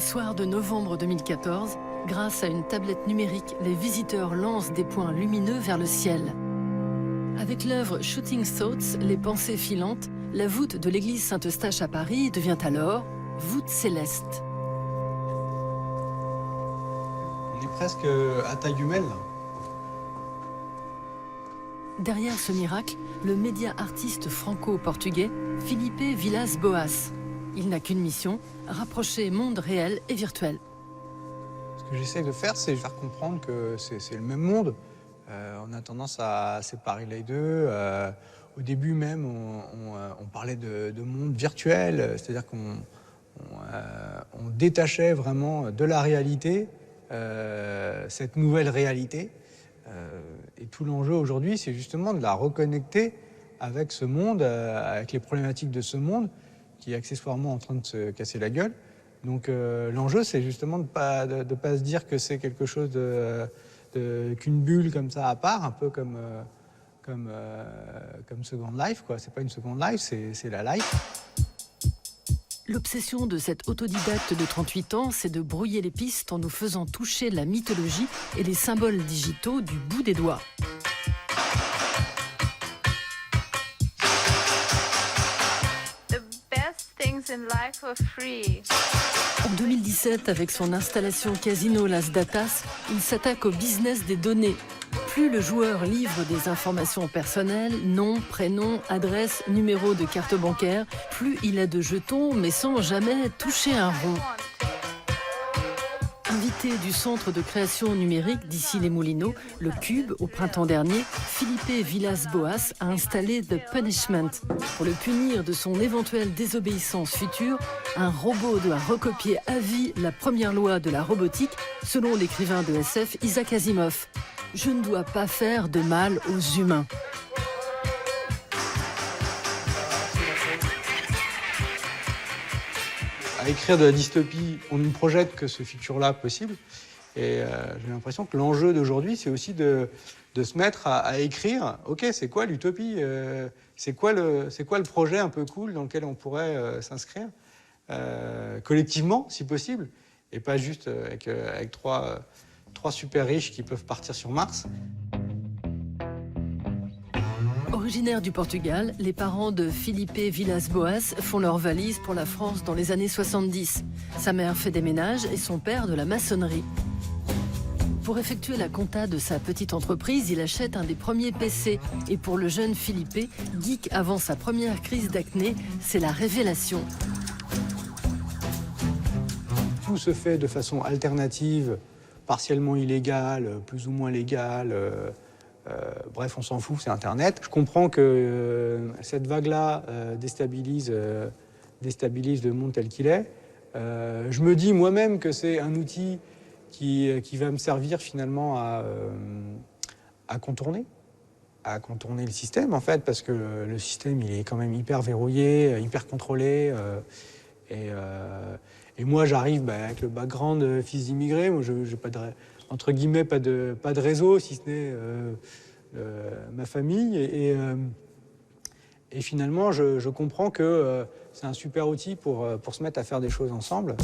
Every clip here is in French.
Soir de novembre 2014, grâce à une tablette numérique, les visiteurs lancent des points lumineux vers le ciel. Avec l'œuvre Shooting Thoughts, les pensées filantes, la voûte de l'église Saint-Eustache à Paris devient alors voûte céleste. On est presque à taille humaine, là. Derrière ce miracle, le média artiste franco-portugais Filipe Vilas Boas. Il n'a qu'une mission, rapprocher monde réel et virtuel. Ce que j'essaie de faire, c'est faire comprendre que c'est le même monde. On a tendance à séparer les deux. Au début même, on parlait de monde virtuel, c'est-à-dire qu'on détachait vraiment de la réalité cette nouvelle réalité. Et tout l'enjeu aujourd'hui, c'est justement de la reconnecter avec ce monde, avec les problématiques de ce monde, qui est accessoirement en train de se casser la gueule. Donc l'enjeu, c'est justement de pas se dire que c'est quelque chose qu'une bulle comme ça à part, un peu comme Second Life, quoi. C'est pas une Second Life, c'est la life. L'obsession de cet autodidacte de 38 ans, c'est de brouiller les pistes en nous faisant toucher la mythologie et les symboles digitaux du bout des doigts. En 2017, avec son installation Casino Las Datas, il s'attaque au business des données. Plus le joueur livre des informations personnelles, nom, prénom, adresse, numéro de carte bancaire, plus il a de jetons, mais sans jamais toucher un rond. Invité du centre de création numérique d'Issy-les-Moulineaux, le Cube, au printemps dernier, Filipe Vilas Boas a installé The Punishment. Pour le punir de son éventuelle désobéissance future, un robot doit recopier à vie la première loi de la robotique, selon l'écrivain de SF Isaac Asimov. Je ne dois pas faire de mal aux humains. À écrire de la dystopie, on ne projette que ce futur-là possible. Et j'ai l'impression que l'enjeu d'aujourd'hui, c'est aussi de se mettre à écrire, ok, c'est quoi l'utopie, c'est quoi le projet un peu cool dans lequel on pourrait s'inscrire, collectivement, si possible, et pas juste avec trois super riches qui peuvent partir sur Mars. Originaires du Portugal, les parents de Filipe Vilas Boas font leurs valises pour la France dans les années 70. Sa mère fait des ménages et son père de la maçonnerie. Pour effectuer la compta de sa petite entreprise, il achète un des premiers PC. Et pour le jeune Filipe, geek avant sa première crise d'acné, c'est la révélation. Tout se fait de façon alternative, partiellement illégale, plus ou moins légale. Bref, on s'en fout, c'est Internet. Je comprends que cette vague-là déstabilise le monde tel qu'il est. Je me dis moi-même que c'est un outil qui va me servir finalement à contourner le système, en fait, parce que le système, il est quand même hyper verrouillé, hyper contrôlé. Et moi, j'arrive avec le background fils d'immigré. Moi, je n'ai pas entre guillemets, pas de réseau, si ce n'est ma famille. Et finalement, je comprends que c'est un super outil pour se mettre à faire des choses ensemble.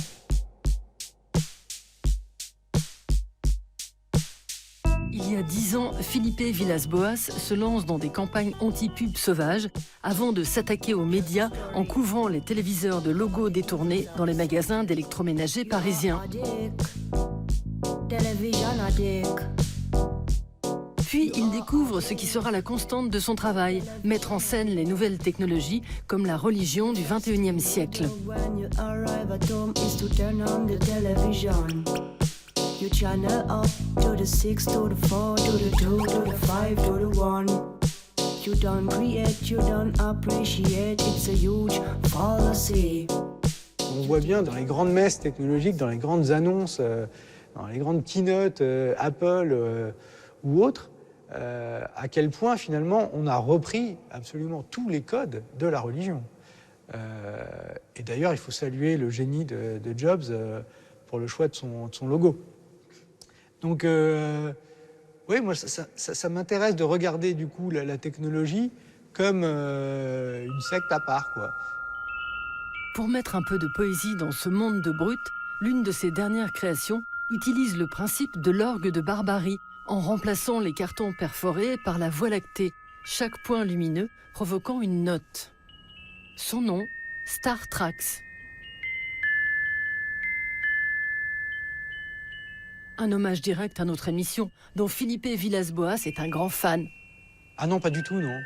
Il y a 10 ans, Filipe Vilas Boas se lance dans des campagnes anti-pub sauvages avant de s'attaquer aux médias en couvrant les téléviseurs de logos détournés dans les magasins d'électroménagers parisiens. Puis il découvre ce qui sera la constante de son travail, mettre en scène les nouvelles technologies comme la religion du XXIe siècle. On voit bien dans les grandes messes technologiques, dans les grandes annonces, dans les grandes keynotes Apple ou autres, à quel point finalement on a repris absolument tous les codes de la religion. Et d'ailleurs, il faut saluer le génie de Jobs pour le choix de son logo. Donc, oui, moi, ça m'intéresse de regarder du coup la technologie comme une secte à part, quoi. Pour mettre un peu de poésie dans ce monde de brutes, l'une de ses dernières créations utilise le principe de l'orgue de Barbarie en remplaçant les cartons perforés par la Voie lactée, chaque point lumineux provoquant une note. Son nom, Star Tracks. Un hommage direct à notre émission, dont Felipe Villas-Boas est un grand fan. Ah non, pas du tout, non.